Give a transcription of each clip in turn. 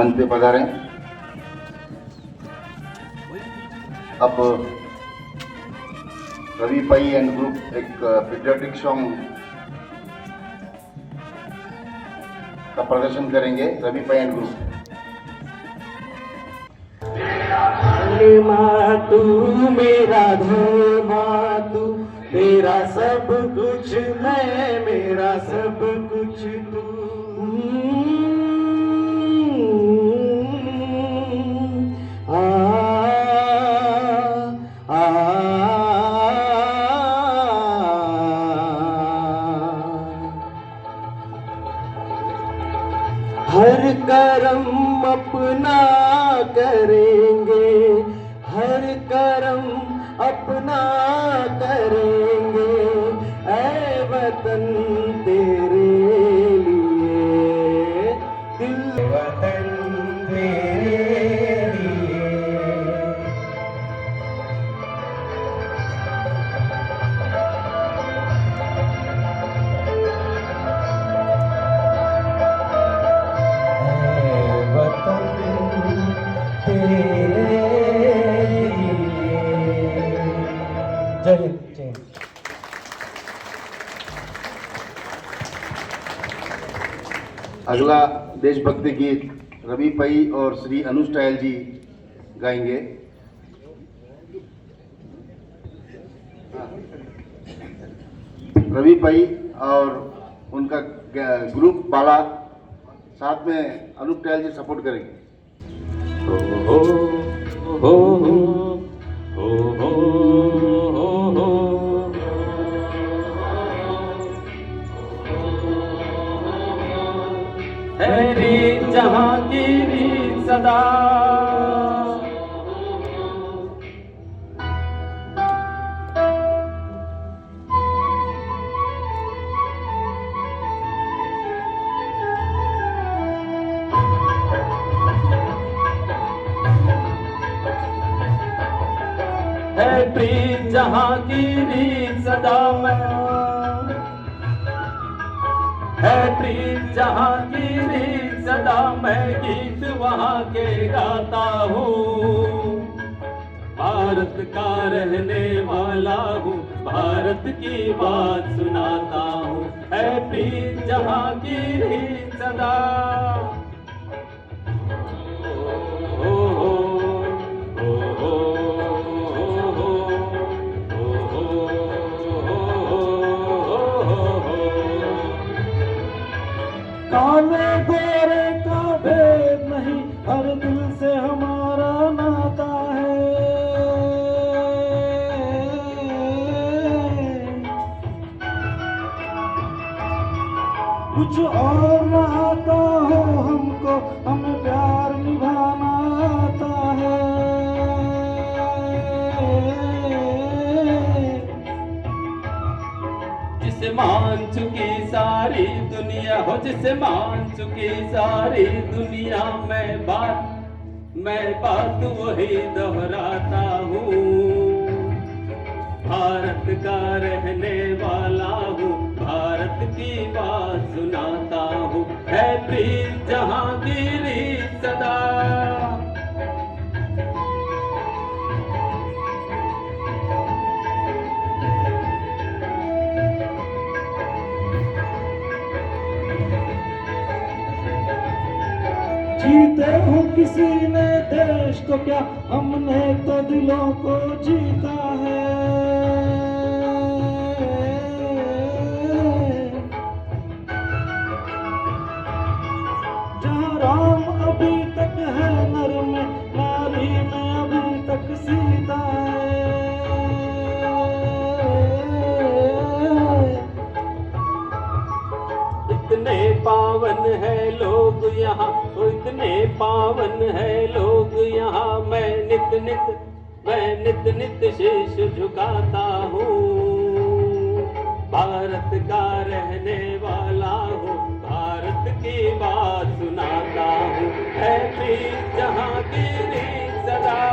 मंच पे पधारें। अब रवि पै एंड ग्रुप एक पेट्रियोटिक सॉन्ग का प्रदर्शन करेंगे। रवि पै एंड ग्रुप। तू मेरा धर्मा, तू मेरा सब कुछ, मैं मेरा सब कुछ तू। आ आ हर करम अपना करेंगे, हर करम अपना करेंगे, ऐ वतन तेरे लिए, दिल वतन तेरे लिए। जय हिंद। अगला देशभक्ति गीत रवि पै और श्री अनुज टायल जी गाएंगे। रवि पै और उनका ग्रुप बाला, साथ में अनुज टायल जी सपोर्ट करेंगे। हो हो हो हो हो है रीत जहां की रीत सदा, है प्रीत जहां की रीत सदा में, है प्रीत जहां की रीत सदा, मैं गीत वहां के गाता हूँ। भारत का रहने वाला हूँ, भारत की बात सुनाता हूँ, है प्रीत जहां की रीत सदा। काले गोरे का भेद नहीं, हर दिल से हमारा नाता है। कुछ और न आता हो हमको, हमें प्यार निभाना आता है। जिसे मान चुकी सारी दुनिया हो, जिसे मान चुकी सारी दुनिया, मैं बात वही दोहराता हूँ। भारत का रहने वाला हूँ, भारत की बात सुनाता हूँ, है प्रीत जहां की रीत सदा। जीते हो किसी ने देश को क्या, हमने तो दिलों को जीता है। जहाँ राम अभी तक है नर में, नारी में अभी तक सीता है। इतने पावन है लोग यहाँ, इतने पावन है लोग यहाँ, मैं नित नित शीश झुकाता हूँ। भारत का रहने वाला हूँ, भारत की बात सुनाता हूँ, है प्रीत जहां की रीत सदा।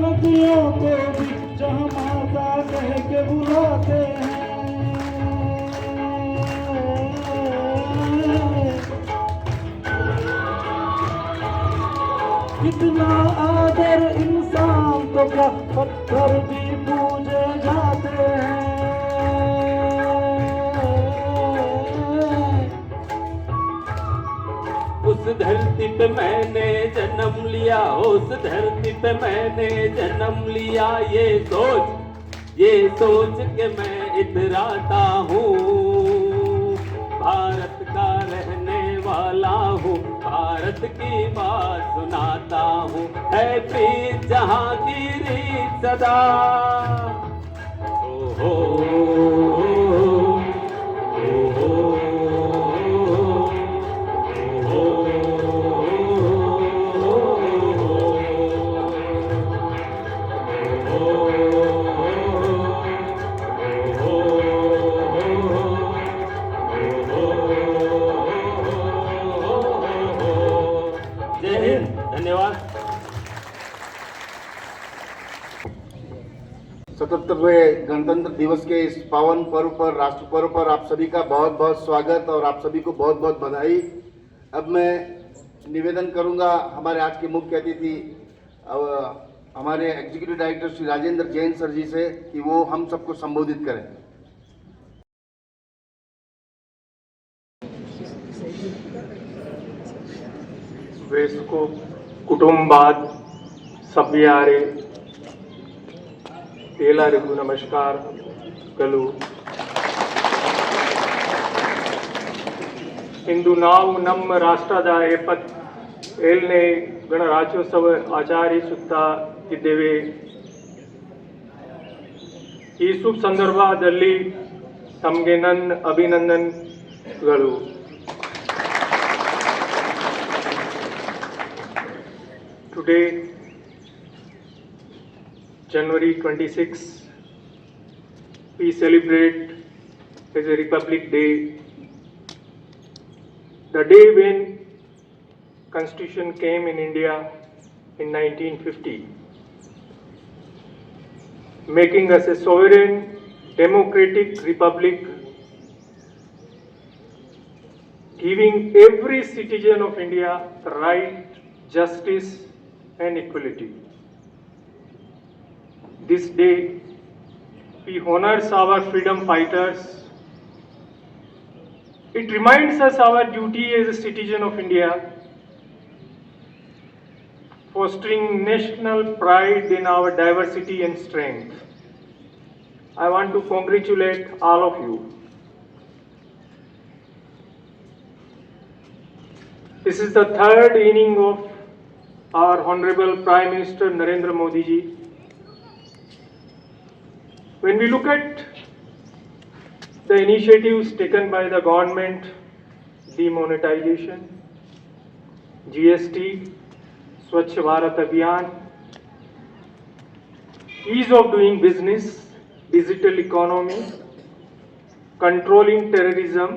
नदियों को भी जहाँ माता कह के बुलाते हैं। कितना आदर इंसान तो क्या पत्थर भी पूजे जाते हैं। उस धरती पे मैंने जन्म लिया, उस धरती पे मैंने जन्म लिया, ये सोच के मैं इतराता हूँ। भारत का रहने वाला हूँ, भारत की बात सुनाता हूँ। है प्रीत जहाँ की रीत सदा। ओ हो, धन्यवाद। 77वें गणतंत्र दिवस के इस पावन पर्व पर, राष्ट्र पर्व पर आप सभी का बहुत बहुत स्वागत और आप सभी को बहुत बहुत बधाई। अब मैं निवेदन करूंगा हमारे आज के मुख्य अतिथि हमारे executive director Shri Rajendra Jain sir ji से कि वो हम सबको संबोधित करें। ವಯಸ್ಕು ಕುಟುಂಬಾದ ಸಭ್ಯಾರೆ ಎಲ್ಲರಿಗೂ ನಮಸ್ಕಾರಗಳು. ಇಂದು ನಾವು ನಮ್ಮ ರಾಷ್ಟ್ರದ 77ನೇ ಗಣರಾಜ್ಯೋತ್ಸವ ಆಚರಿಸುತ್ತಾ ಇದ್ದೇವೆ. ಈ ಶುಭ ಸಂದರ್ಭದಲ್ಲಿ ತಮಗೆ ನನ್ನ ಅಭಿನಂದನೆಗಳು. Today, January 26, we celebrate as a Republic Day, the day when Constitution came in India in 1950, making us a sovereign, democratic republic, giving every citizen of India the right, justice, and equality. This day, we honors our freedom fighters. It reminds us our duty as a citizen of India, fostering national pride in our diversity and strength. I want to congratulate all of you. This is the third inning of our Honorable Prime Minister Narendra Modi ji. When we look at the initiatives taken by the government, demonetization, GST, Swachh Bharat Abhiyan, ease of doing business, digital economy, controlling terrorism,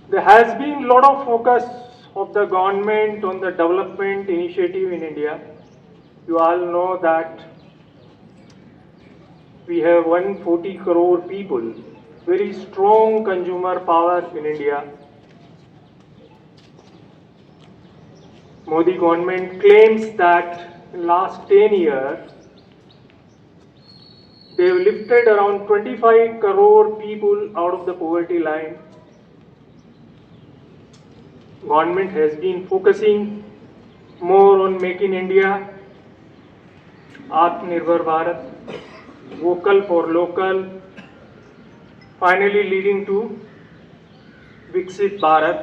there has been a lot of focus of the government on the development initiative in India. You all know that we have 140 crore people, very strong consumer power in India. Modi government claims that in last 10 years, they have lifted around 25 crore people out of the poverty line. Government has been focusing more on Make in India, Atmanirbhar Bharat, vocal for local, finally leading to Viksit Bharat.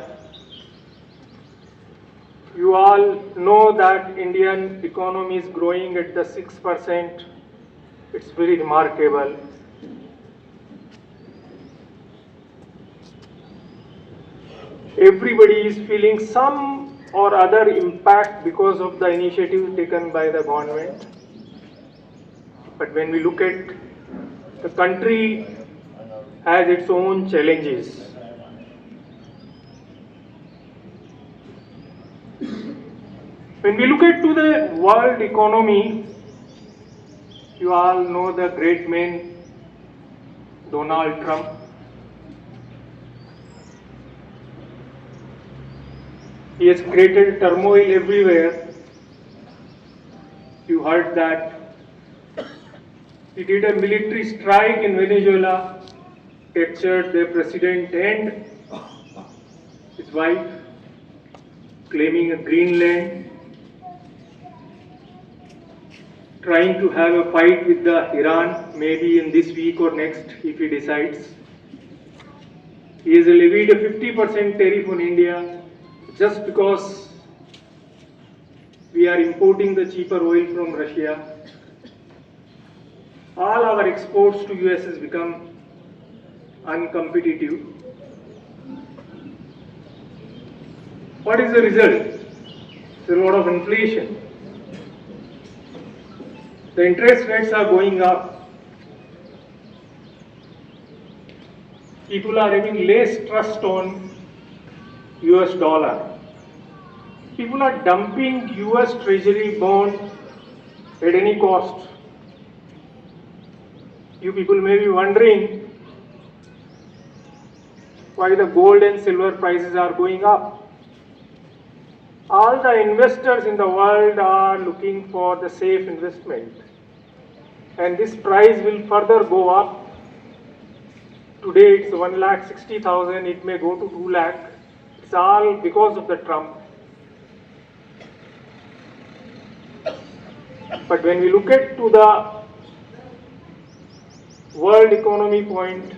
You all know that Indian economy is growing at the 6%. It's very remarkable. Everybody is feeling some or other impact because of the initiative taken by the government. But when we look at the country has its own challenges. When we look at to the world economy, you all know the great man Donald Trump. He has created turmoil everywhere. You heard that he did a military strike in Venezuela, captured their president and his wife, claiming a Greenland, trying to have a fight with the Iran maybe in this week or next if he decides. He has levied a 50% tariff on India just because we are importing the cheaper oil from Russia. All our exports to US has become uncompetitive. What is the result? There's a lot of inflation. The interest rates are going up. People are having less trust on US dollar. People are dumping US Treasury bond at any cost. You people may be wondering why the gold and silver prices are going up. All the investors in the world are looking for the safe investment, and this price will further go up. Today it's 1,60,000, it may go to 2 lakh. It's all because of the Trump. But when we look at to the world economy point,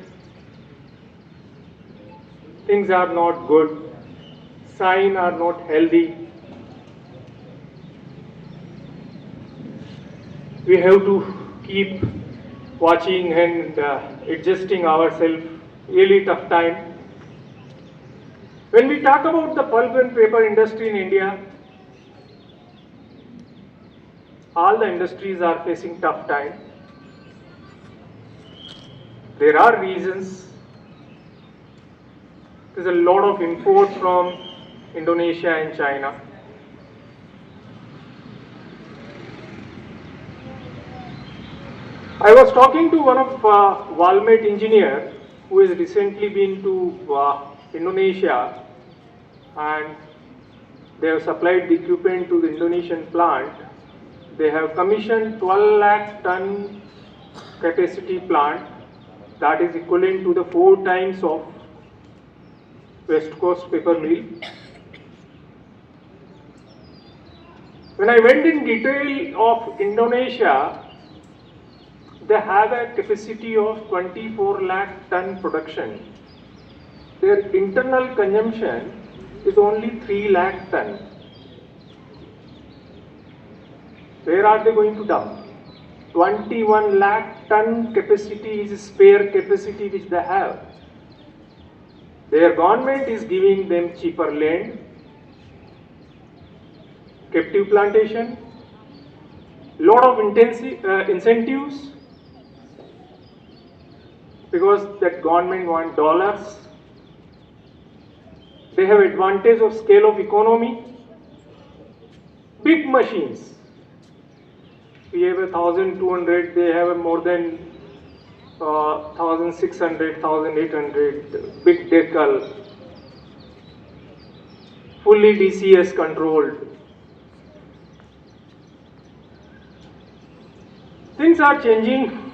things are not good. Signs are not healthy. We have to keep watching and adjusting ourselves. Really tough time. When we talk about the pulp and paper industry in India, all the industries are facing tough time. There are reasons. There's a lot of import from Indonesia and China. I was talking to one of Valmet engineer who has recently been to Indonesia, and they have supplied the equipment to the Indonesian plant. They have commissioned 12 lakh ton capacity plant that is equivalent to the 4 times of West Coast paper mill. When I went in detail of Indonesia, they have a capacity of 24 lakh ton production. Their internal consumption is only 3 lakh ton. Where are they going to dump? 21 lakh ton capacity is spare capacity which they have. Their government is giving them cheaper land, captive plantation, lot of incentives, because that government want dollars. They have advantage of scale of economy. Big machines. We have 1,200, they have more than 1,600, 1,800, big decal, fully DCS controlled. Things are changing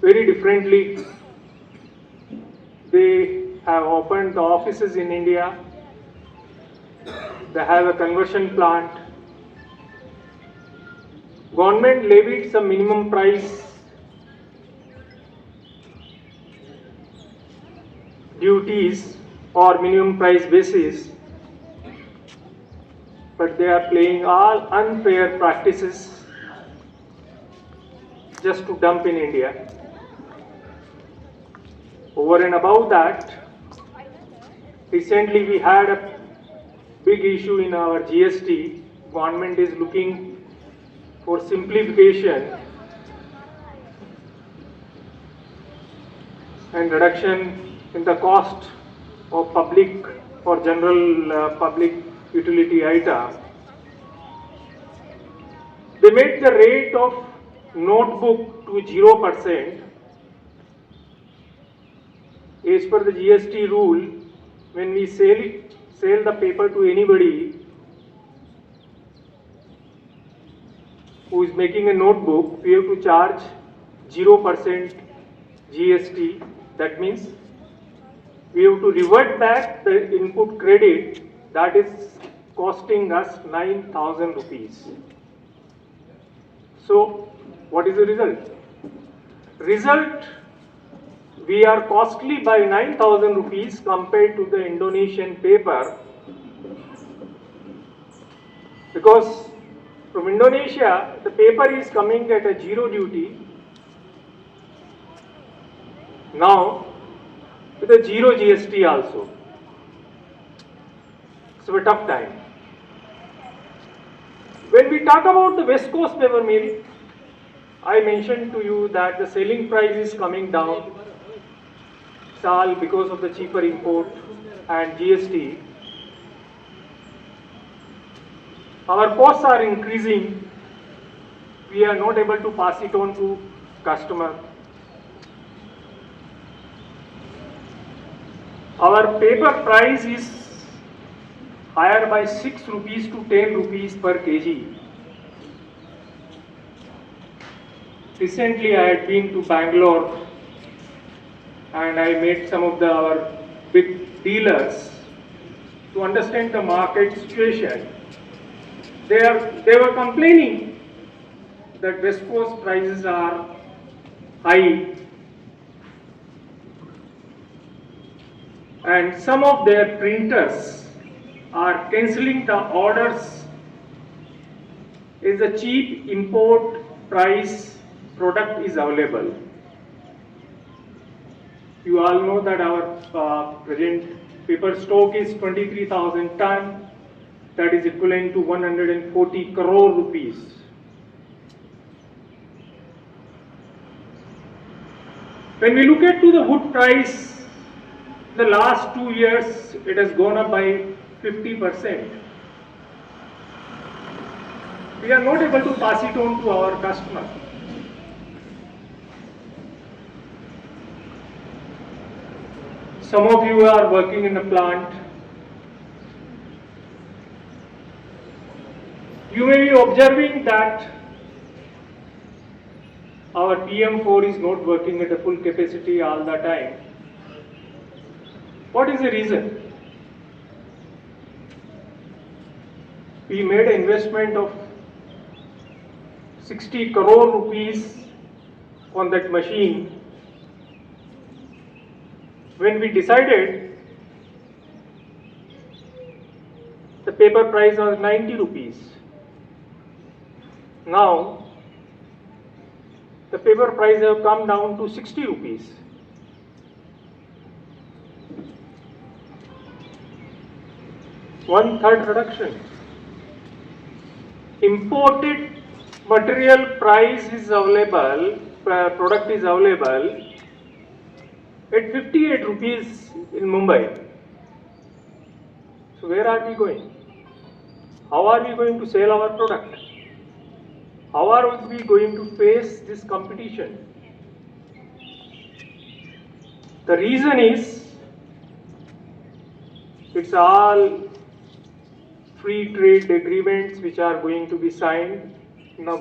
very differently. They have opened the offices in India. They have a conversion plant. Government levied some minimum price duties or minimum price basis, but they are playing all unfair practices just to dump in India. Over and above that, recently we had a big issue in our GST. Government is looking for simplification and reduction in the cost of public or general public utility item. they made the rate of notebook to 0%. As per the GST rule, when we sell the paper to anybody who is making a notebook, we have to charge 0% GST. That means we have to revert back the input credit that is costing us 9,000 rupees. So, what is the result? Result, we are costly by 9,000 rupees compared to the Indonesian paper, because from Indonesia the paper is coming at a zero duty now with a zero GST also. It's a tough time. When we talk about the West Coast paper mill, I mentioned to you that the selling price is coming down. It's all because of the cheaper import and GST. Our costs are increasing. We are not able to pass it on to customer. Our paper price is higher by 6 rupees to 10 rupees per kg. Recently I had been to Bangalore and I met some of our big dealers to understand the market situation. They were complaining that West Coast prices are high and some of their printers are cancelling the orders as a cheap import price product is available. You all know that our present paper stock is 23,000 ton, that is equivalent to 140 crore rupees. When we look at to the wood price, the last 2 years it has gone up by 50%. We are not able to pass it on to our customer. Some of you are working in a plant. You may be observing that our PM4 is not working at a full capacity all the time. What is the reason? We made an investment of 60 crore rupees on that machine. When we decided, the paper price was 90 rupees. Now, the paper price have come down to 60 rupees. One-third reduction. Imported material price is available, product is available at 58 rupees in Mumbai. So where are we going? How are we going to sell our product? How are we going to face this competition? The reason is, it's all free trade agreements which are going to be signed. Now,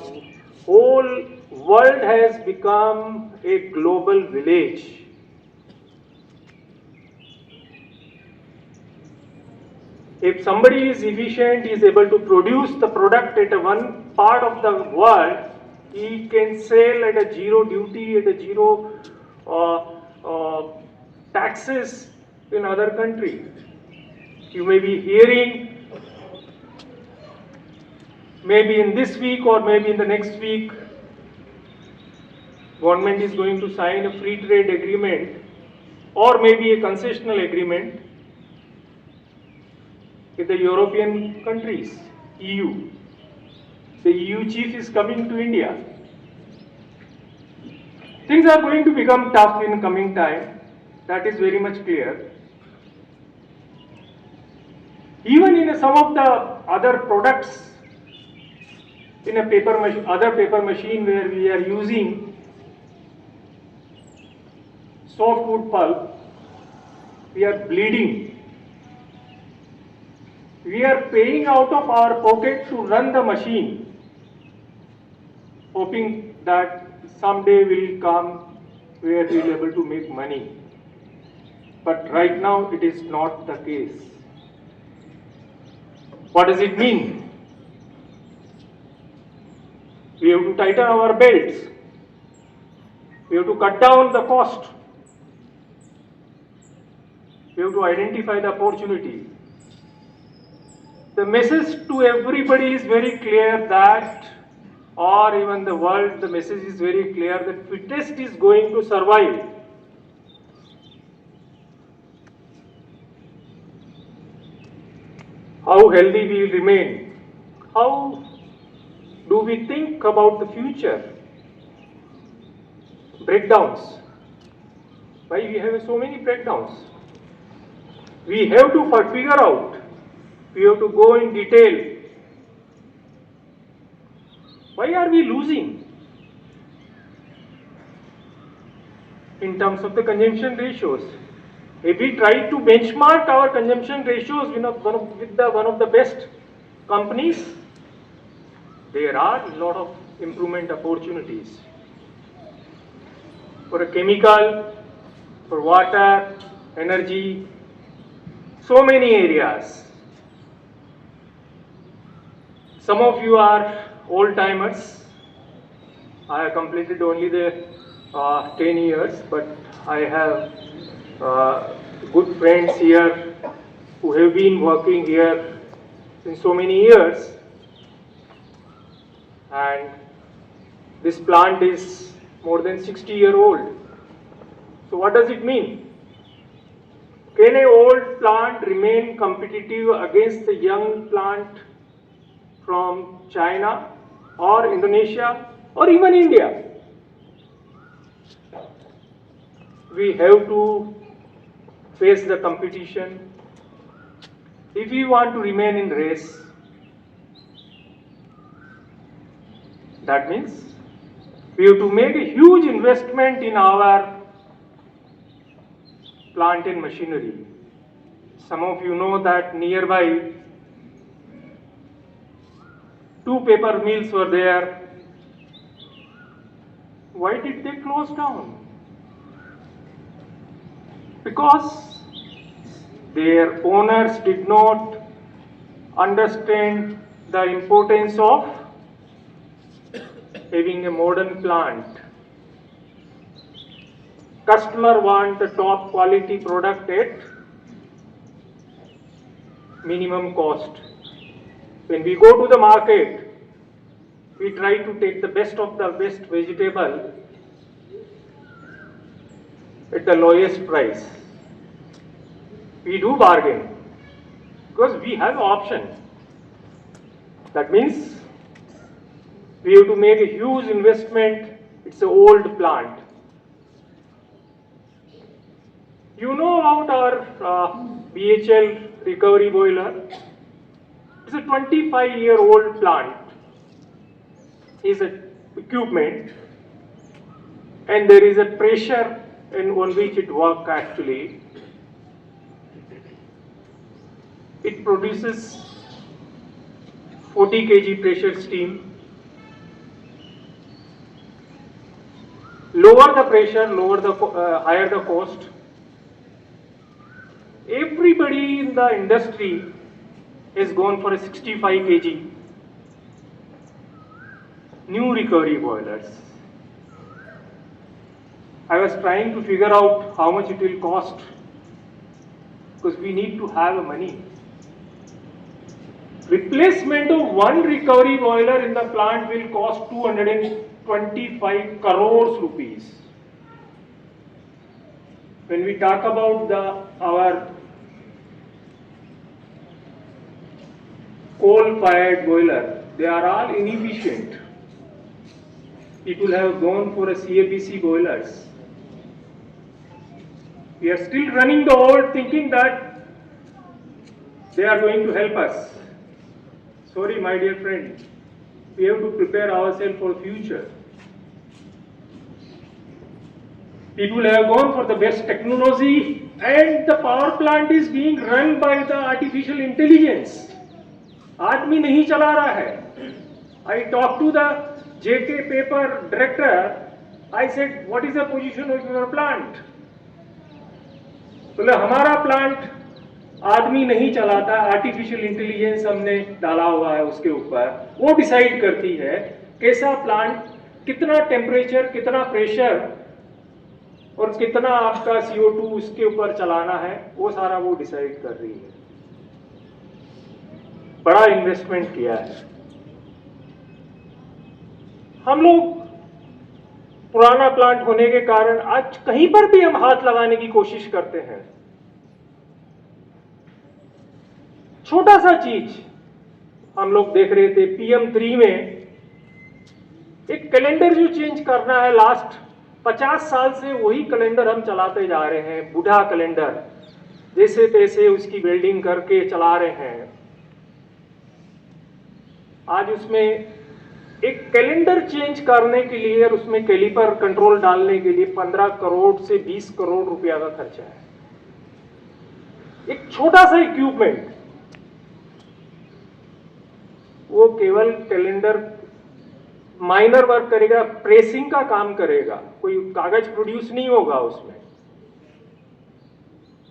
whole world has become a global village. If somebody is efficient, is able to produce the product at one part of the world, he can sell at a zero duty, at a zero taxes in other country. You may be hearing, maybe in this week or maybe in the next week, government is going to sign a free trade agreement or maybe a concessional agreement with the European countries, EU. The EU chief is coming to India. Things are going to become tough in coming time. That is very much clear. Even in some of the other products, in a other paper machine where we are using softwood pulp, we are bleeding. We are paying out of our pocket to run the machine, hoping that someday will come where we will be able to make money. But right now it is not the case. What does it mean? We have to tighten our belts. We have to cut down the cost. We have to identify the opportunity. The message to everybody is very clear that, or even the world, the message is very clear that fittest is going to survive. How healthy we will remain? How do we think about the future? Breakdowns. Why we have so many breakdowns? We have to figure out. We have to go in detail. Why are we losing in terms of the consumption ratios? If we try to benchmark our consumption ratios with one of the best companies, there are a lot of improvement opportunities. For a chemical, for water, energy, so many areas. Some of you are old timers. I have completed only the 10 years, but I have good friends here who have been working here in so many years, and this plant is more than 60-year-old. So what does it mean? Can an old plant remain competitive against the young plant from China or Indonesia or even India? We have to face the competition. If we want to remain in race, that means we have to make a huge investment in our plant and machinery. Some of you know that nearby 2 paper mills were there. Why did they close down? Because their owners did not understand the importance of having a modern plant. Customer want the top quality product at minimum cost. When we go to the market, we try to take the best of the best vegetable at the lowest price. We do bargain because we have option. That means we have to make a huge investment. It's an old plant. You know about our BHL recovery boiler. It's a 25-year-old plant. It's an equipment, and there is a pressure on which it works actually. It produces 40 kg pressure steam. Lower the pressure, higher the cost. Everybody in the industry has gone for a 65 kg new recovery boilers. I was trying to figure out how much it will cost because we need to have money. Replacement of one recovery boiler in the plant will cost 225 crores rupees. When we talk about our coal-fired boiler, they are all inefficient. People have gone for a CAPC boilers. We are still running the old thinking that they are going to help us. Sorry, my dear friend, We have to prepare ourselves for future. People have gone for the best technology, and the power plant is being run by the artificial intelligence. आदमी नहीं चला रहा है. I talked to the JK paper director. I said, what is the position of your plant? बोले हमारा plant आदमी नहीं चलाता, आर्टिफिशियल इंटेलिजेंस हमने डाला हुआ है उसके ऊपर. वो डिसाइड करती है कैसा प्लांट, कितना टेम्परेचर, कितना प्रेशर और कितना आपका CO2 उसके ऊपर चलाना है, वो सारा वो डिसाइड कर रही है. बड़ा इन्वेस्टमेंट किया है. हम लोग पुराना प्लांट होने के कारण आज कहीं पर भी हम हाथ लगाने की कोशिश करते हैं. छोटा सा चीज हम लोग देख रहे थे PM3 में, एक कैलेंडर जो चेंज करना है. लास्ट 50 साल से वही कैलेंडर हम चलाते जा रहे हैं, बूढ़ा कैलेंडर, जैसे तैसे उसकी बिल्डिंग करके चला रहे हैं. आज उसमें एक कैलेंडर चेंज करने के लिए और उसमें कैलिपर कंट्रोल डालने के लिए 15 करोड़ से 20 करोड़ रुपया का खर्चा है. एक छोटा सा इक्विपमेंट, वो केवल कैलेंडर माइनर वर्क करेगा, प्रेसिंग का काम करेगा, कोई कागज प्रोड्यूस नहीं होगा उसमें.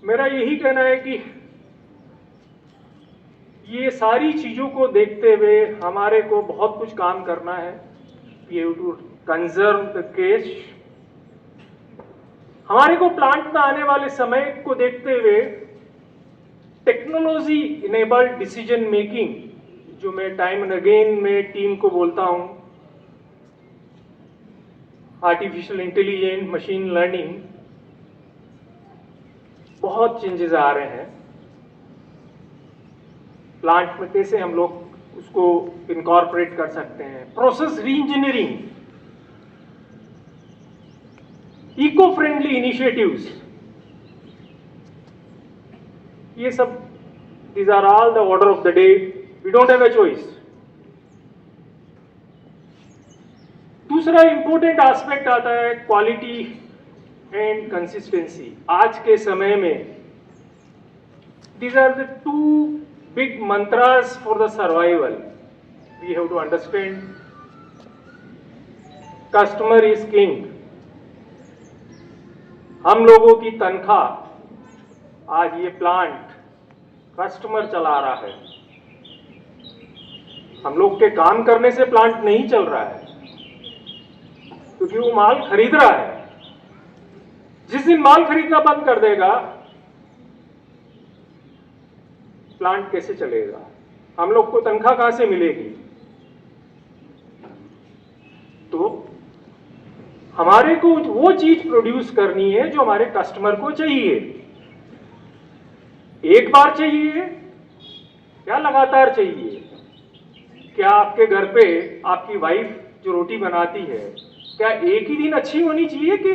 मेरा यही कहना है कि ये सारी चीजों को देखते हुए हमारे को बहुत कुछ काम करना है. We have to conserve the cash. हमारे को प्लांट में आने वाले समय को देखते हुए टेक्नोलॉजी इनेबल्ड डिसीजन मेकिंग, जो मैं टाइम एंड अगेन में टीम को बोलता हूं, आर्टिफिशियल इंटेलिजेंस, मशीन लर्निंग, बहुत चेंजेस आ रहे हैं. प्लांट में कैसे हम लोग उसको इनकॉर्पोरेट कर सकते हैं. प्रोसेस री इंजीनियरिंग, इको फ्रेंडली इनिशिएटिव्स, ये सब, these are all the order of the day. We don't have a choice. दूसरा इंपॉर्टेंट एस्पेक्ट आता है क्वालिटी एंड कंसिस्टेंसी. आज के समय में these are the two big mantras for the survival. We have to understand customer is king. हम लोगों की तनख्वाह, आज ये प्लांट कस्टमर चला रहा है. हम लोग के काम करने से प्लांट नहीं चल रहा है, क्योंकि वो माल खरीद रहा है. जिस दिन माल खरीदना बंद कर देगा, प्लांट कैसे चलेगा? हम लोग को तनख्वाह कहां से मिलेगी? तो हमारे को वो चीज प्रोड्यूस करनी है जो हमारे कस्टमर को चाहिए. एक बार चाहिए या लगातार चाहिए? क्या आपके घर पे आपकी वाइफ जो रोटी बनाती है, क्या एक ही दिन अच्छी होनी चाहिए कि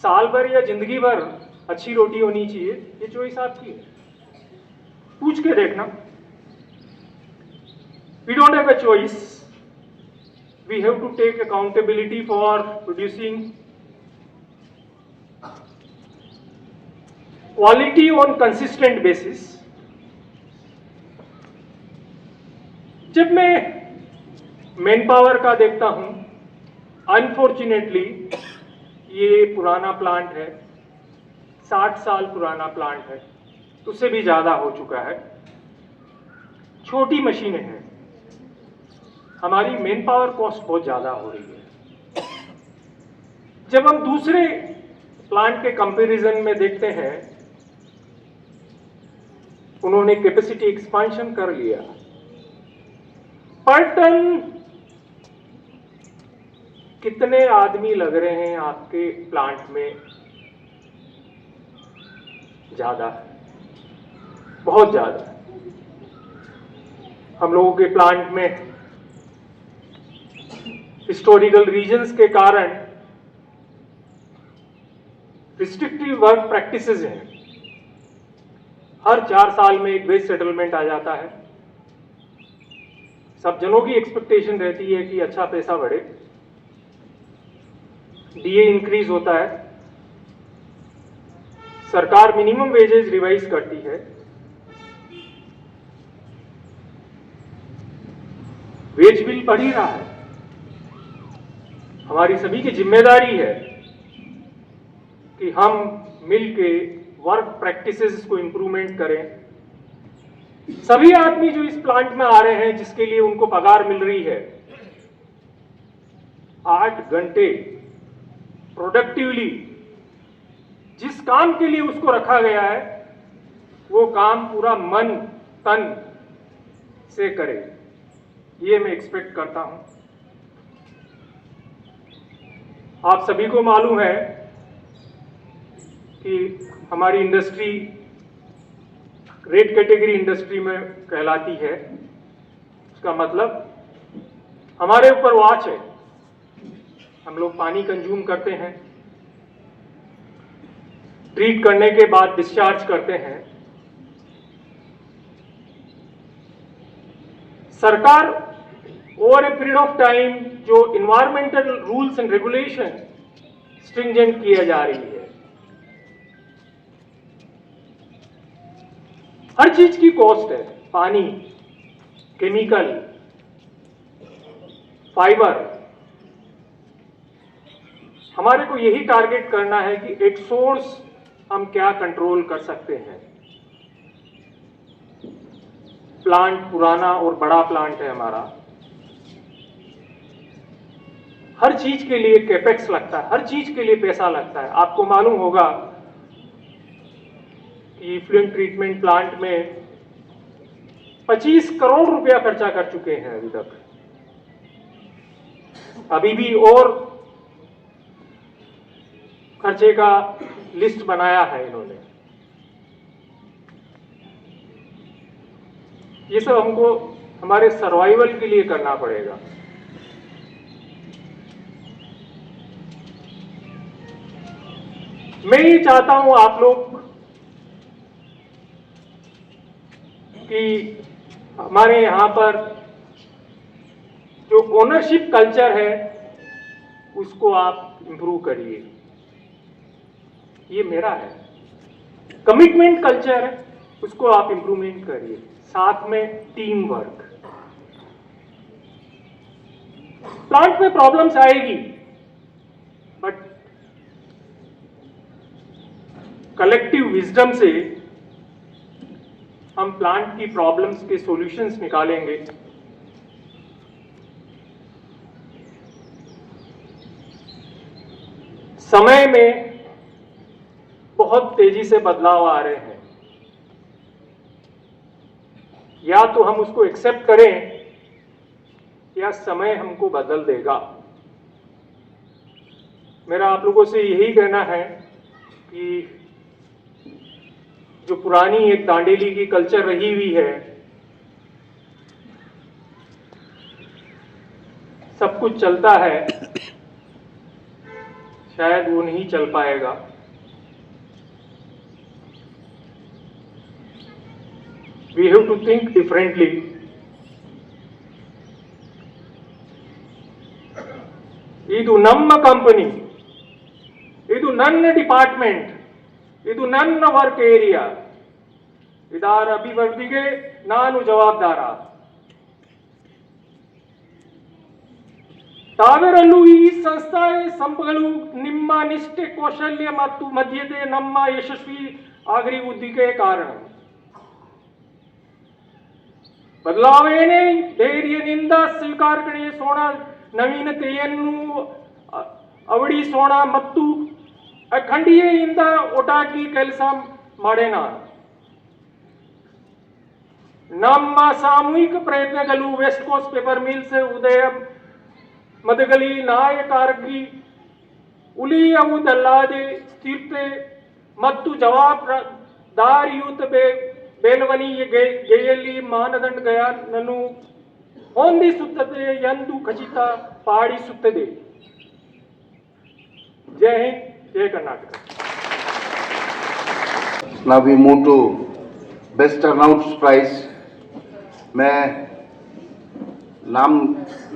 साल भर या जिंदगी भर अच्छी रोटी होनी चाहिए? ये चॉइस आपकी है, पूछ के देखना. We don't have a choice. We have to take accountability for producing quality on consistent basis. जब मैं मैन पावर का देखता हूं, अनफॉर्चुनेटली ये पुराना प्लांट है, 60 साल पुराना प्लांट है, उससे भी ज्यादा हो चुका है. छोटी मशीनें हैं, हमारी मैन पावर कॉस्ट बहुत ज्यादा हो रही है. जब हम दूसरे प्लांट के कंपैरिजन में देखते हैं, उन्होंने कैपेसिटी एक्सपांशन कर लिया. पर टन कितने आदमी लग रहे हैं आपके प्लांट में? ज्यादा, बहुत ज्यादा. हम लोगों के प्लांट में हिस्टोरिकल रीजन्स के कारण रिस्ट्रिक्टिव वर्क प्रैक्टिसेस हैं. हर 4 साल में एक वेज सेटलमेंट आ जाता है. सब जनों की एक्सपेक्टेशन रहती है कि अच्छा पैसा बढ़े, डीए इंक्रीज होता है, सरकार मिनिमम वेजेस रिवाइज करती है, वेज बिल बढ़ ही रहा है। हमारी सभी की जिम्मेदारी है कि हम मिलके वर्क प्रैक्टिसेस को इंप्रूवमेंट करें। सभी आदमी जो इस प्लांट में आ रहे हैं, जिसके लिए उनको पगार मिल रही है, 8 घंटे प्रोडक्टिवली जिस काम के लिए उसको रखा गया है, वो काम पूरा मन तन से करे, ये मैं एक्सपेक्ट करता हूं। आप सभी को मालूम है कि हमारी इंडस्ट्री रेड कैटेगरी इंडस्ट्री में कहलाती है। उसका मतलब हमारे ऊपर वॉच है, हम लोग पानी कंज्यूम करते हैं, ट्रीट करने के बाद डिस्चार्ज करते हैं। सरकार over a period of time जो environmental rules and regulation stringent किया जा रही है, हर चीज की कॉस्ट है, पानी, केमिकल, फाइबर। हमारे को यही टारगेट करना है कि एक सोर्स हम क्या कंट्रोल कर सकते हैं। प्लांट पुराना और बड़ा प्लांट है हमारा, हर चीज के लिए कैपेक्स लगता है, हर चीज के लिए पैसा लगता है। आपको मालूम होगा कि इफ्लुएंट ट्रीटमेंट प्लांट में 25 करोड़ रुपया खर्चा कर चुके हैं अभी तक। अभी भी और खर्चे का लिस्ट बनाया है इन्होंने। ये सब हमको हमारे सर्वाइवल के लिए करना पड़ेगा। मैं ये चाहता हूं आप लोग कि हमारे यहां पर जो ओनरशिप कल्चर है उसको आप इंप्रूव करिए, ये मेरा है। कमिटमेंट कल्चर है उसको आप इंप्रूवमेंट करिए, साथ में टीम वर्क। प्लांट में प्रॉब्लम्स आएगी, बट कलेक्टिव विजडम से हम प्लांट की प्रॉब्लम्स के सॉल्यूशंस निकालेंगे। समय में बहुत तेजी से बदलाव आ रहे हैं, या तो हम उसको एक्सेप्ट करें या समय हमको बदल देगा। मेरा आप लोगों से यही कहना है कि जो पुरानी एक दांडेली की कल्चर रही हुई है, सब कुछ चलता है, शायद वो नहीं चल पाएगा। We have to think differently. ಇದು ನಮ್ಮ ಕಂಪನಿ, ಇದು ನನ್ನ ಡಿಪಾರ್ಟ್ಮೆಂಟ್, ಇದು ನನ್ನ ವರ್ಕ್ ಏರಿಯಾ, ಇದರ ಅಭಿವೃದ್ಧಿಗೆ ನಾನು ಜವಾಬ್ದಾರ. ತಾವೆಲ್ಲರೂ ಈ ಸಂಸ್ಥೆಯ ಸಂಸ್ಥೆಗಳು ನಿಮ್ಮ ನಿಷ್ಠೆ, ಕೌಶಲ್ಯ ಮತ್ತು ಮಧ್ಯತೆ ನಮ್ಮ ಯಶಸ್ವಿ ಅಭಿವೃದ್ಧಿಗೆ ಕಾರಣ. ಬದಲಾವಣೆ ಧೈರ್ಯದಿಂದ ಸ್ವೀಕರಿಸೋಣ, ನವೀನತೆಯನ್ನು ಅಳವಡಿಸೋಣ ಮತ್ತು ಅಖಂಡಿತೆಯಿಂದ ಒಟ್ಟಾಗಿ ಕೆಲಸ ಮಾಡೋಣ. ನಮ್ಮ ಸಾಮೂಹಿಕ ಪ್ರಯತ್ನಗಳು ವೆಸ್ಟ್ ಕೋಸ್ಟ್ ಪೇಪರ್ ಮಿಲ್ಸ್ ಉದಯ ಮದಗಲಿ ನಾಯಕರಾಗಿ ಉಳಿಯುವುದಲ್ಲದೆ ಸ್ಥಿರತೆ ಮತ್ತು ಜವಾಬ್ದಾರಿಯುತ ಬೆಳವಣಿಗೆಯಲ್ಲಿ ಮಾನದಂಡಗಳನ್ನು ಹೊಂದಿಸುತ್ತದೆ ಎಂದು ಖಚಿತಪಡಿಸುತ್ತದೆ. ಜೈ ಹಿಂದ್, ಜೈ Karnataka. Now we move to best announced prize. मैं नाम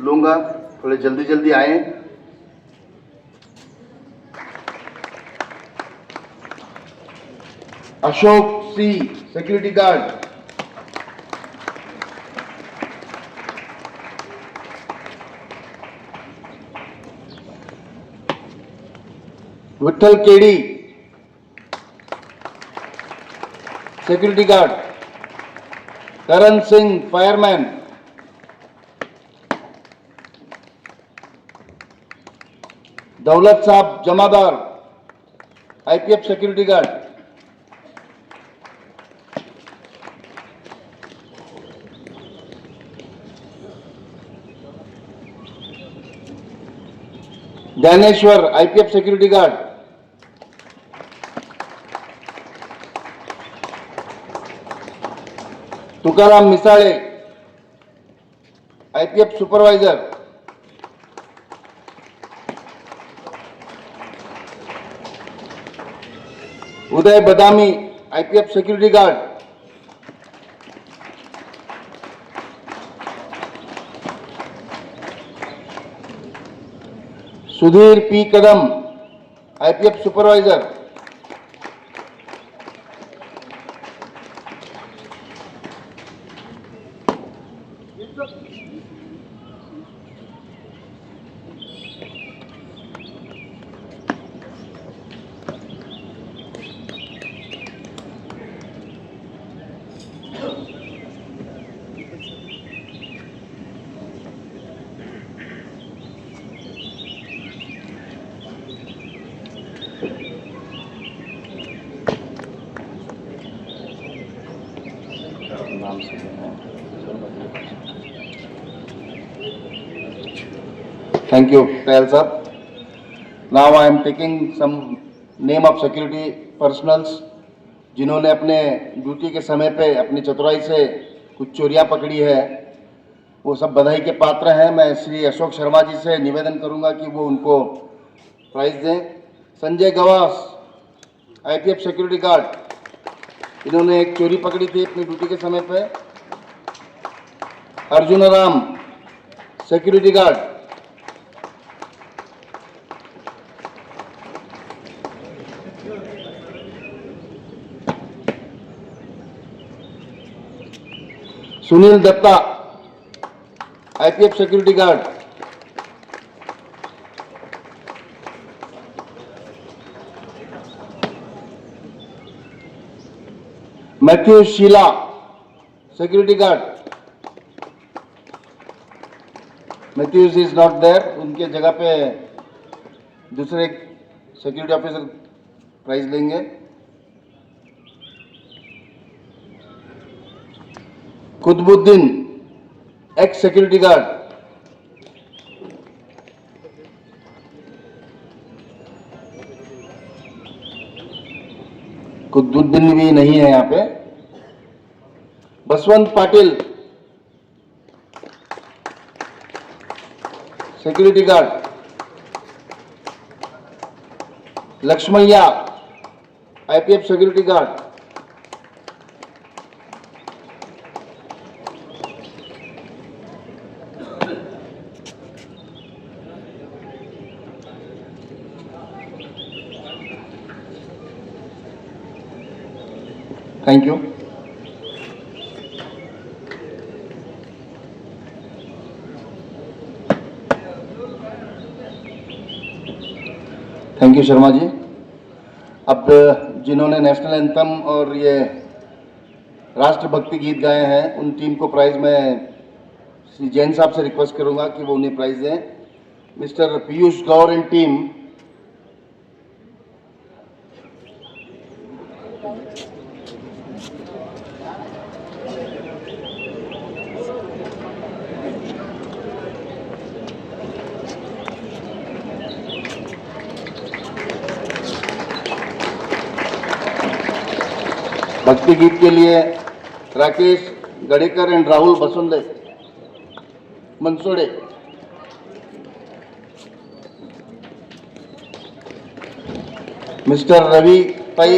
लूंगा, थोड़े जल्दी जल्दी आए। Ashok C, security guard. Vithal K D, security guard. Karan Singh, fireman. Daulat साहब, जमादार, IPF security guard. Dnyaneshwar, IPF security guard. Tukaram Misale, IPF supervisor. Uday Badami, IPF security guard. Sudhir P Kadam, IPF supervisor. Thank you, Payal sir. Now I am taking some name of security personals जिन्होंने अपने duty के समय पे अपनी चतुराई से कुछ चोरियां पकड़ी है, वो सब बधाई के पात्र हैं। मैं श्री अशोक शर्मा जी से निवेदन करूंगा कि वो उनको प्राइज दें। Sanjay Gawas, IPF security guard, इन्होंने एक चोरी पकड़ी थी अपनी ड्यूटी के समय पे। Arjun Ram, security guard. Sunil Datta, IPF security guard. Matthew Sheela, security guard. Matthews is not there, उनके जगह पे दूसरे सिक्योरिटी ऑफिसर प्राइज लेंगे। Qutubuddin, ex security guard. Qutubuddin भी नहीं है यहाँ पे। Baswant Patil, security guard. Lakshmaiah, IPF security guard. Thank you. Thank you Sharma ji. अब जिन्होंने नेशनल एंथम और ये राष्ट्रभक्ति गीत गाए हैं, उन टीम को प्राइज में श्री जैन साहब से रिक्वेस्ट करूंगा कि वो उन्हें प्राइज दें। Mister Piyush Gaur and team. भक्ति गीत के लिए राकेश गड़ेकर एंड राहुल बसुंदे मंसोड़े। मिस्टर रवि पै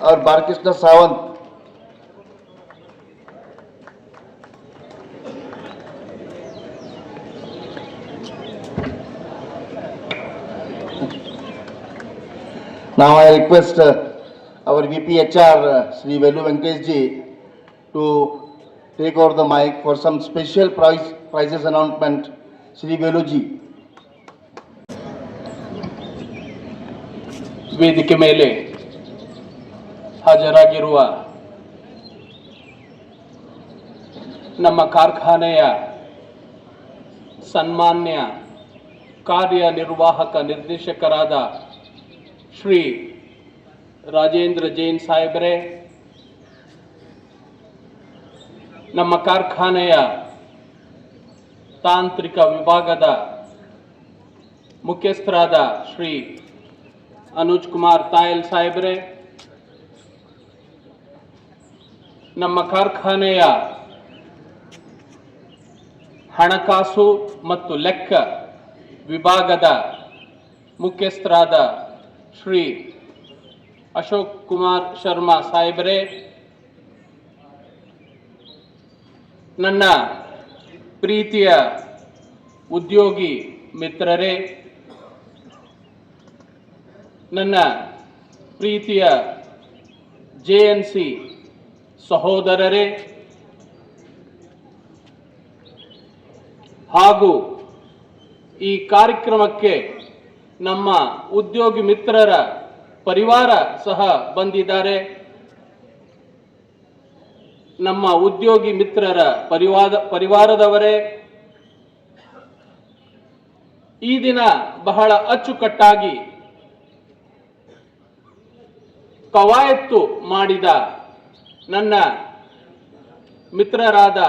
और Balkrishna Sawant. Now I request our VP HR, Sri Velu Venkatesh ji, to take over the mic for some special prizes announcement. Sri Velu ji. ವೇದಿಕೆ ಮೇಲೆ ಹಾಜರಾಗಿರುವ ನಮ್ಮ ಕಾರ್ಖಾನೆಯ ಸನ್ಮಾನ್ಯ ಕಾರ್ಯನಿರ್ವಾಹಕ ನಿರ್ದೇಶಕರಾದ ಶ್ರೀ ರಾಜೇಂದ್ರ ಜೈನ್ ಸಾಹೇಬರೇ, ನಮ್ಮ ಕಾರ್ಖಾನೆಯ ತಾಂತ್ರಿಕ ವಿಭಾಗದ ಮುಖ್ಯಸ್ಥರಾದ ಶ್ರೀ ಅನುಜ್ ಕುಮಾರ್ ತಾಯಲ್ ಸಾಹೇಬ್ರೆ, ನಮ್ಮ ಕಾರ್ಖಾನೆಯ ಹಣಕಾಸು ಮತ್ತು ಲೆಕ್ಕ ವಿಭಾಗದ ಮುಖ್ಯಸ್ಥರಾದ ಶ್ರೀ ಅಶೋಕ್ ಕುಮಾರ್ ಶರ್ಮಾ ಸಾಹೇಬ್ರೆ, ನನ್ನ ಪ್ರೀತಿಯ ಉದ್ಯೋಗಿ ಮಿತ್ರರೇ, ನನ್ನ ಪ್ರೀತಿಯ JNC ಸಹೋದರರೇ ಹಾಗೂ ಈ ಕಾರ್ಯಕ್ರಮಕ್ಕೆ ನಮ್ಮ ಉದ್ಯೋಗಿ ಮಿತ್ರರ ಪರಿವಾರ ಸಹ ಬಂದಿದ್ದಾರೆ. ನಮ್ಮ ಉದ್ಯೋಗಿ ಮಿತ್ರರ ಪರಿವಾರದವರೇ, ಈ ದಿನ ಬಹಳ ಅಚ್ಚುಕಟ್ಟಾಗಿ ಕವಾಯತ್ತು ಮಾಡಿದ ನನ್ನ ಮಿತ್ರರಾದ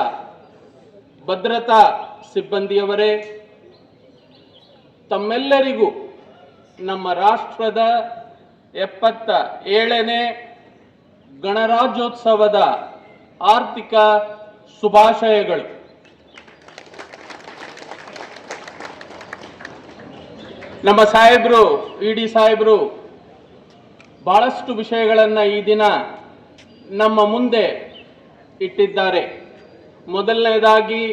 ಭದ್ರತಾ ಸಿಬ್ಬಂದಿಯವರೇ, ತಮ್ಮೆಲ್ಲರಿಗೂ ನಮ್ಮ ರಾಷ್ಟ್ರದ 77ನೇ ಗಣರಾಜ್ಯೋತ್ಸವದ ಆರ್ಥಿಕ ಶುಭಾಶಯಗಳು. ನಮ್ಮ ಸಾಹೇಬರು, ಇಡಿ ಸಾಹೇಬರು ಬಹಳಷ್ಟು ವಿಷಯಗಳನ್ನು ಈ ದಿನ ನಮ್ಮ ಮುಂದೆ ಇಟ್ಟಿದ್ದಾರೆ. ಮೊದಲನೇದಾಗಿ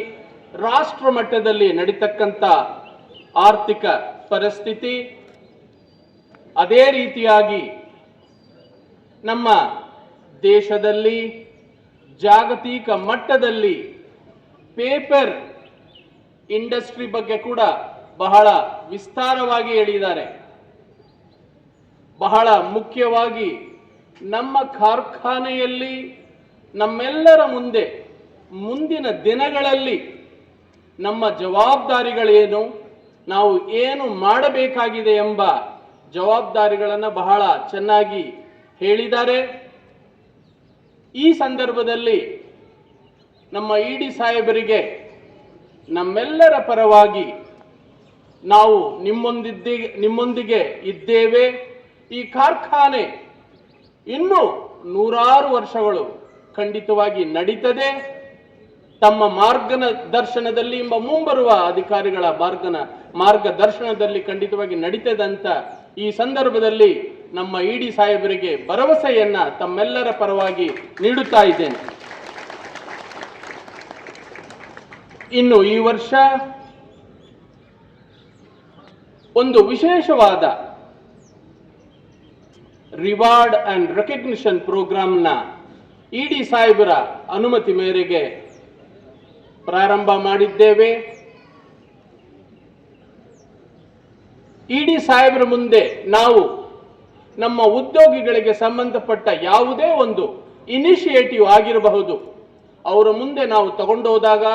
ರಾಷ್ಟ್ರ ಮಟ್ಟದಲ್ಲಿ ನಡೀತಕ್ಕಂಥ ಆರ್ಥಿಕ ಪರಿಸ್ಥಿತಿ, ಅದೇ ರೀತಿಯಾಗಿ ನಮ್ಮ ದೇಶದಲ್ಲಿ ಜಾಗತಿಕ ಮಟ್ಟದಲ್ಲಿ ಪೇಪರ್ ಇಂಡಸ್ಟ್ರಿ ಬಗ್ಗೆ ಕೂಡ ಬಹಳ ವಿಸ್ತಾರವಾಗಿ ಹೇಳಿದ್ದಾರೆ. ಬಹಳ ಮುಖ್ಯವಾಗಿ ನಮ್ಮ ಕಾರ್ಖಾನೆಯಲ್ಲಿ ನಮ್ಮೆಲ್ಲರ ಮುಂದೆ ಮುಂದಿನ ದಿನಗಳಲ್ಲಿ ನಮ್ಮ ಜವಾಬ್ದಾರಿಗಳೇನು, ನಾವು ಏನು ಮಾಡಬೇಕಾಗಿದೆ ಎಂಬ ಜವಾಬ್ದಾರಿಗಳನ್ನು ಬಹಳ ಚೆನ್ನಾಗಿ ಹೇಳಿದ್ದಾರೆ. ಈ ಸಂದರ್ಭದಲ್ಲಿ ನಮ್ಮ ಇಡಿ ಸಾಹೇಬರಿಗೆ ನಮ್ಮೆಲ್ಲರ ಪರವಾಗಿ ನಾವು ನಿಮ್ಮೊಂದಿಗೆ ಇದ್ದೇವೆ. ಈ ಕಾರ್ಖಾನೆ ಇನ್ನೂ 100 ವರ್ಷಗಳು ಖಂಡಿತವಾಗಿ ನಡೀತದೆ. ತಮ್ಮ ಮಾರ್ಗದರ್ಶನದಲ್ಲಿ ಮುಂಬರುವ ಅಧಿಕಾರಿಗಳ ಮಾರ್ಗದರ್ಶನದಲ್ಲಿ ಖಂಡಿತವಾಗಿ ನಡೀತದೆ ಅಂತ ಈ ಸಂದರ್ಭದಲ್ಲಿ ನಮ್ಮ ಇಡಿ ಸಾಹೇಬರಿಗೆ ಭರವಸೆಯನ್ನ ತಮ್ಮೆಲ್ಲರ ಪರವಾಗಿ ನೀಡುತ್ತಾ ಇದ್ದೇನೆ. ಇನ್ನು ಈ ವರ್ಷ ಒಂದು ವಿಶೇಷವಾದ ರಿವಾರ್ಡ್ ಅಂಡ್ ರೆಕಗ್ನಿಷನ್ ಪ್ರೋಗ್ರಾಂನ ಇಡಿ ಸಾಹೇಬರ ಅನುಮತಿ ಮೇರೆಗೆ ಪ್ರಾರಂಭ ಮಾಡಿದ್ದೇವೆ. ಇಡಿ ಸಾಹೇಬರ ಮುಂದೆ ನಾವು ನಮ್ಮ ಉದ್ಯೋಗಿಗಳಿಗೆ ಸಂಬಂಧಪಟ್ಟ ಯಾವುದೇ ಒಂದು ಇನಿಷಿಯೇಟಿವ್ ಆಗಿರಬಹುದು, ಅವರ ಮುಂದೆ ನಾವು ತಗೊಂಡೋದಾಗ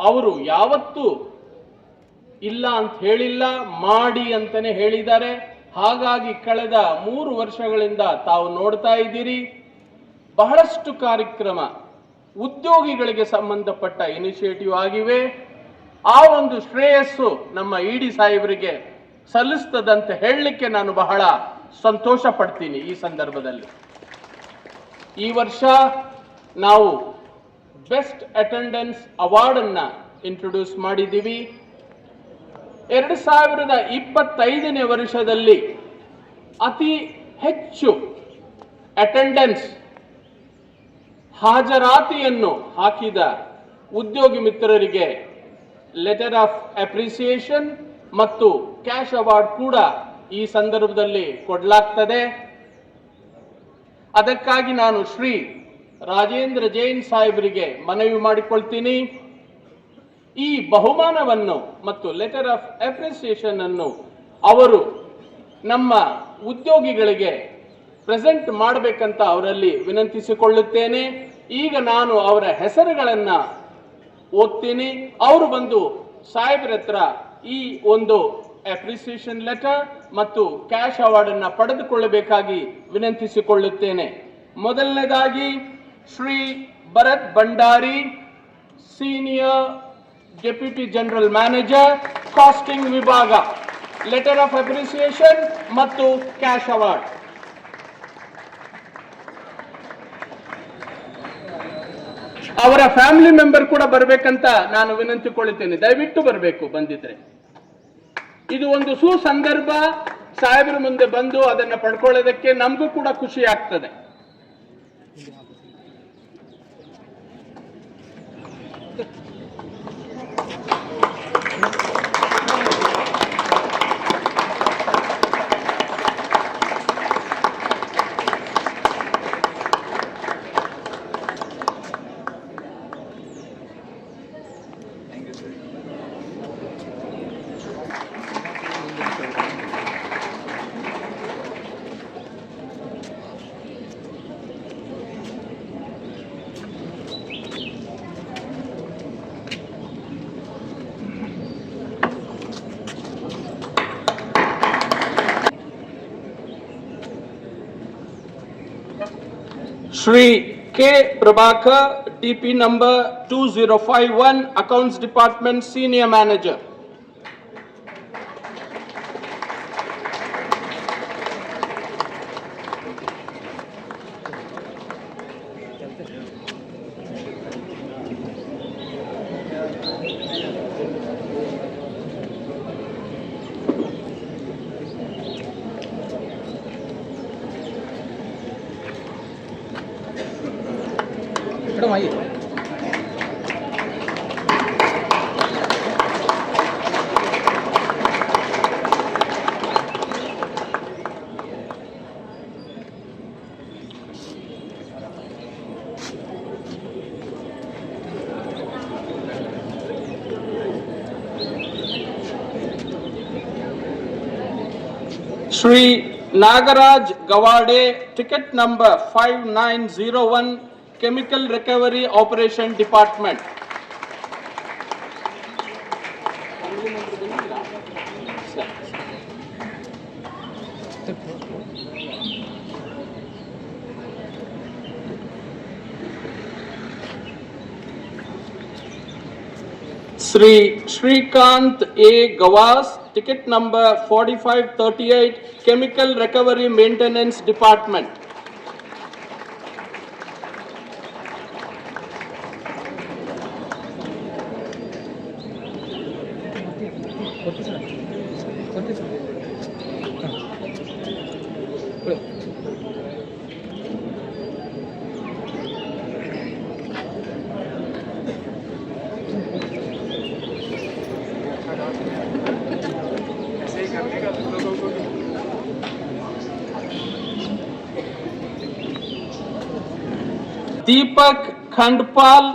ಅವರು ಯಾವತ್ತೂ ಇಲ್ಲ ಅಂತ ಹೇಳಿಲ್ಲ, ಮಾಡಿ ಅಂತಾನೆ ಹೇಳಿದ್ದಾರೆ. ಹಾಗಾಗಿ ಕಳೆದ 3 ವರ್ಷಗಳಿಂದ ತಾವು ನೋಡ್ತಾ ಇದ್ದೀರಿ, ಬಹಳಷ್ಟು ಕಾರ್ಯಕ್ರಮ ಉದ್ಯೋಗಿಗಳಿಗೆ ಸಂಬಂಧಪಟ್ಟ ಇನಿಷಿಯೇಟಿವ್ ಆಗಿವೆ. ಆ ಒಂದು ಶ್ರೇಯಸ್ಸು ನಮ್ಮ ಇಡಿ ಸಾಹೇಬರಿಗೆ ಸಲ್ಲಿಸ್ತದಂತ ಹೇಳಲಿಕ್ಕೆ ನಾನು ಬಹಳ ಸಂತೋಷ ಪಡ್ತೀನಿ. ಈ ಸಂದರ್ಭದಲ್ಲಿ ಈ ವರ್ಷ ನಾವು ಬೆಸ್ಟ್ ಅಟೆಂಡೆನ್ಸ್ ಅವಾರ್ಡ್ ಅನ್ನ ಇಂಟ್ರೊಡ್ಯೂಸ್ ಮಾಡಿದ್ದೀವಿ. 2025ನೇ ವರ್ಷದಲ್ಲಿ ಅತಿ ಹೆಚ್ಚು ಅಟೆಂಡೆನ್ಸ್ ಹಾಜರಾತಿಯನ್ನು ಹಾಕಿದ ಉದ್ಯೋಗಿ ಮಿತ್ರರಿಗೆ ಲೆಟರ್ ಆಫ್ ಅಪ್ರಿಸಿಯೇಷನ್ ಮತ್ತು ಕ್ಯಾಶ್ ಅವಾರ್ಡ್ ಕೂಡ ಈ ಸಂದರ್ಭದಲ್ಲಿ ಕೊಡಲಾಗ್ತದೆ. ಅದಕ್ಕಾಗಿ ನಾನು ಶ್ರೀ ರಾಜೇಂದ್ರ ಜೈನ್ ಸಾಹೇಬರಿಗೆ ಮನವಿ ಮಾಡಿಕೊಳ್ತೀನಿ. ಈ ಬಹುಮಾನವನ್ನು ಮತ್ತು ಲೆಟರ್ ಆಫ್ ಅಪ್ರಿಸಿಯೇಷನ್ ಅನ್ನು ಅವರು ನಮ್ಮ ಉದ್ಯೋಗಿಗಳಿಗೆ ಪ್ರೆಸೆಂಟ್ ಮಾಡಬೇಕಂತ ಅವರಲ್ಲಿ ವಿನಂತಿಸಿಕೊಳ್ಳುತ್ತೇನೆ. ಈಗ ನಾನು ಅವರ ಹೆಸರುಗಳನ್ನ ಓದ್ತೀನಿ. ಅವರು ಬಂದು ಸಾಹೇಬ್ರ ಹತ್ರ ಈ ಒಂದು ಅಪ್ರಿಸಿಯೇಷನ್ ಲೆಟರ್ ಮತ್ತು ಕ್ಯಾಶ್ ಅವಾರ್ಡ್ ಅನ್ನ ಪಡೆದುಕೊಳ್ಳಬೇಕಾಗಿ ವಿನಂತಿಸಿಕೊಳ್ಳುತ್ತೇನೆ. ಮೊದಲನೇದಾಗಿ Shri Bharat Bhandari, senior deputy general manager, costing ವಿಭಾಗ, ಲೆಟರ್ ಆಫ್ ಅಪ್ರಿಸಿಯೇಷನ್ ಮತ್ತು ಕ್ಯಾಶ್ ಅವಾರ್ಡ್. ಅವರ ಫ್ಯಾಮಿಲಿ ಮೆಂಬರ್ ಕೂಡ ಬರಬೇಕಂತ ನಾನು ವಿನಂತಿಕೊಳ್ಳುತ್ತೇನೆ. ದಯವಿಟ್ಟು ಬರಬೇಕು ಬಂದಿದ್ರೆ. ಇದು ಒಂದು ಸುಸಂದರ್ಭ. ಸಾಹೇಬರ ಮುಂದೆ ಬಂದು ಅದನ್ನ ಪಡ್ಕೊಳ್ಳೋದಕ್ಕೆ ನಮಗೂ ಕೂಡ ಖುಷಿ ಆಗ್ತದೆ. Shri K. Prabhakar, DP number 2051, Accounts Department Senior Manager. Shri Nagaraj Gawade, ticket number 5901, Chemical Recovery Operation Department. Shri Shrikant A. Gawas, ticket number 4538, Chemical Recovery Maintenance Department. Deepak Khandpal,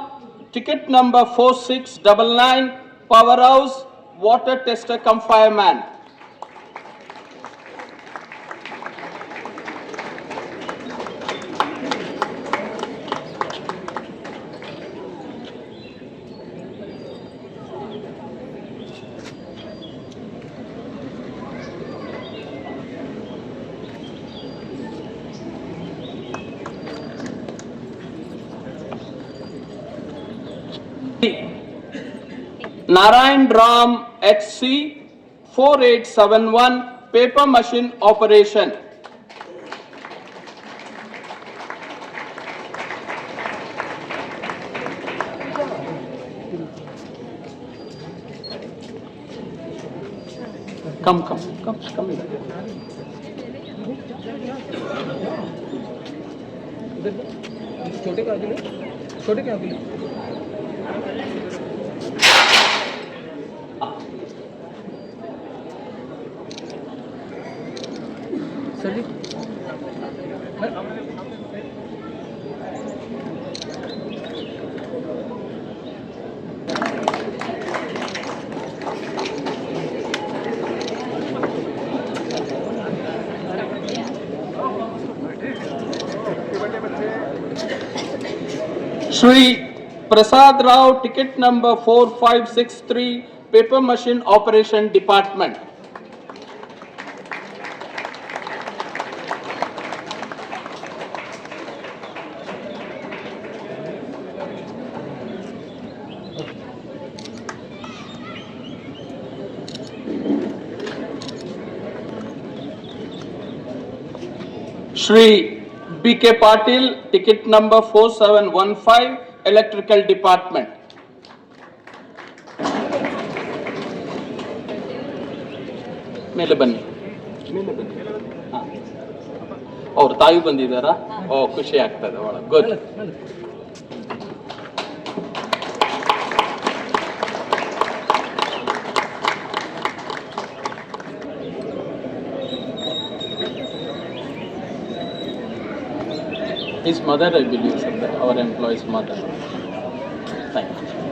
ticket number 4699, Powerhouse, Water Tester cum Fireman. Narayan Ram HC 4871, paper machine operation. Come here. छोटे के आगे Shri Prasad Rao, ticket number 4563, paper machine operation department. Shri B.K. Patil, ticket number 4715, electrical department. ಮೇಲೆ ಬನ್ನಿ ಅವ್ರ ತಾಯಿ ಬಂದಿದ್ದಾರಾ? ಓ, ಖುಷಿ ಆಗ್ತದೆ, ಒಳ good. His mother, I believe, sir, our employee's mother. Thank you.